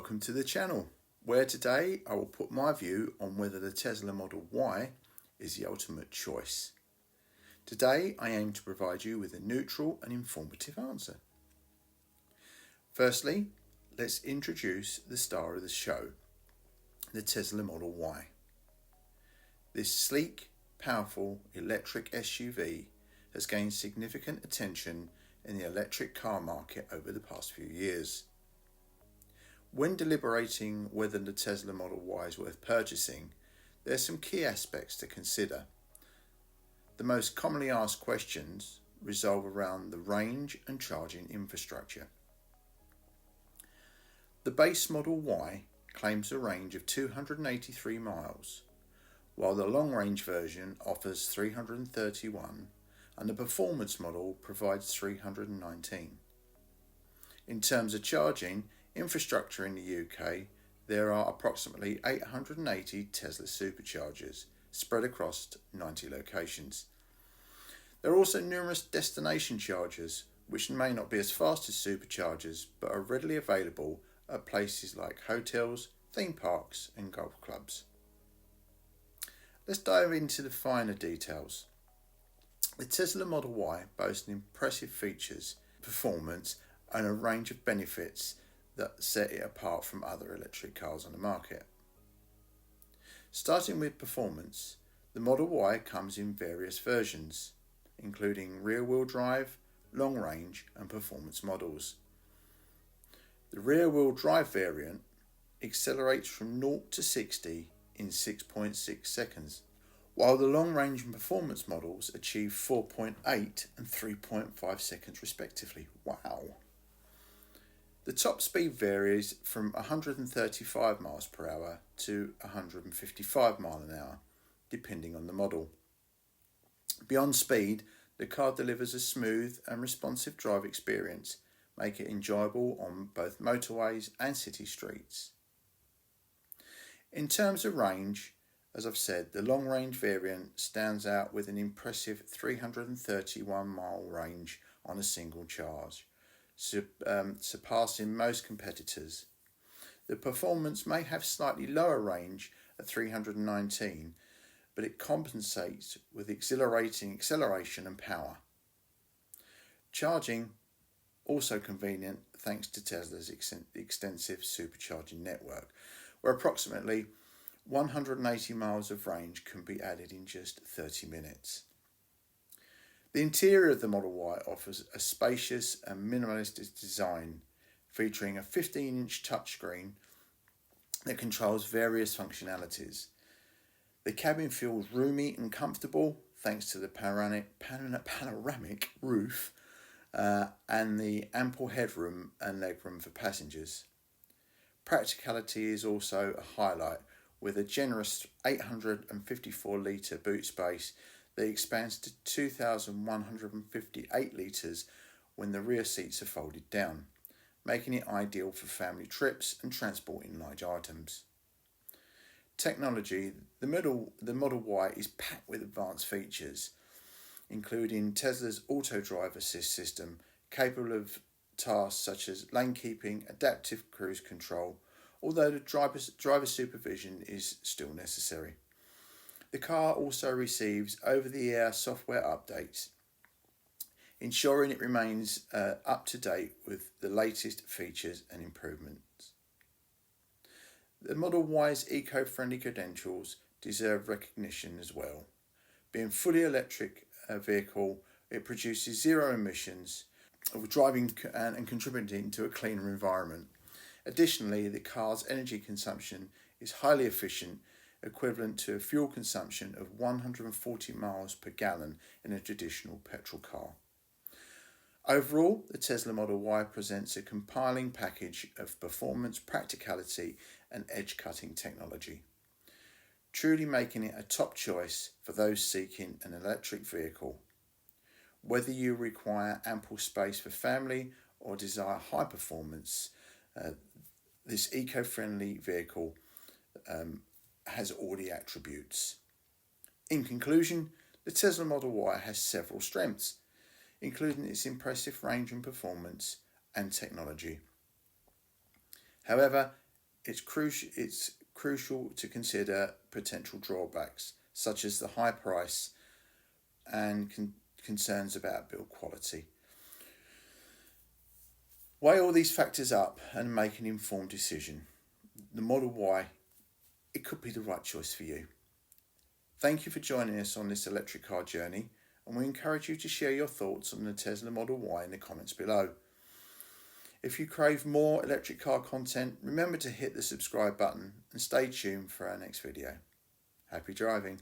Welcome to the channel, where today I will put my view on whether the Tesla Model Y is the ultimate choice. Today I aim to provide you with a neutral and informative answer. Firstly, let's introduce the star of the show, the Tesla Model Y. This sleek, powerful electric SUV has gained significant attention in the electric car market over the past few years. When deliberating whether the Tesla Model Y is worth purchasing, there are some key aspects to consider. The most commonly asked questions revolve around the range and charging infrastructure. The base Model Y claims a range of 283 miles, while the long-range version offers 331 and the performance model provides 319. In terms of charging infrastructure in the UK, there are approximately 880 Tesla superchargers spread across 90 locations. There are also numerous destination chargers, which may not be as fast as superchargers but are readily available at places like hotels, theme parks and golf clubs. Let's dive into the finer details. The Tesla Model Y boasts impressive features, performance and a range of benefits that set it apart from other electric cars on the market. Starting with performance, the Model Y comes in various versions, including rear-wheel drive, long-range and performance models. The rear-wheel drive variant accelerates from 0 to 60 in 6.6 seconds, while the long-range and performance models achieve 4.8 and 3.5 seconds respectively. Wow! The top speed varies from 135 miles per hour to 155 miles an hour, depending on the model. Beyond speed, the car delivers a smooth and responsive drive experience, making it enjoyable on both motorways and city streets. In terms of range, as I've said, the long-range variant stands out with an impressive 331-mile range on a single charge, surpassing most competitors. The performance may have slightly lower range at 319, but it compensates with exhilarating acceleration and power. Charging also convenient thanks to Tesla's extensive supercharging network, where approximately 180 miles of range can be added in just 30 minutes. The interior of the Model Y offers a spacious and minimalistic design, featuring a 15-inch touchscreen that controls various functionalities. The cabin feels roomy and comfortable thanks to the panoramic roof and the ample headroom and legroom for passengers. Practicality is also a highlight, with a generous 854-litre boot space that expands to 2,158 litres when the rear seats are folded down, making it ideal for family trips and transporting large items. Technology, the Model Y is packed with advanced features, including Tesla's Auto Drive Assist system, capable of tasks such as lane keeping, adaptive cruise control, although the driver supervision is still necessary. The car also receives over-the-air software updates, ensuring it remains up to date with the latest features and improvements. The Model Y's eco-friendly credentials deserve recognition as well. Being fully electric vehicle, it produces zero emissions, driving and contributing to a cleaner environment. Additionally, the car's energy consumption is highly efficient, equivalent to a fuel consumption of 140 miles per gallon in a traditional petrol car. Overall, the Tesla Model Y presents a compelling package of performance, practicality and edge-cutting technology, truly making it a top choice for those seeking an electric vehicle. Whether you require ample space for family or desire high performance, this eco-friendly vehicle has all the attributes. In conclusion, the Tesla Model Y has several strengths, including its impressive range and performance and technology. However, It's crucial to consider potential drawbacks, such as the high price and concerns about build quality. Weigh all these factors up and make an informed decision. The Model Y, it could be the right choice for you. Thank you for joining us on this electric car journey, and we encourage you to share your thoughts on the Tesla Model Y in the comments below. If you crave more electric car content, remember to hit the subscribe button and stay tuned for our next video. Happy driving!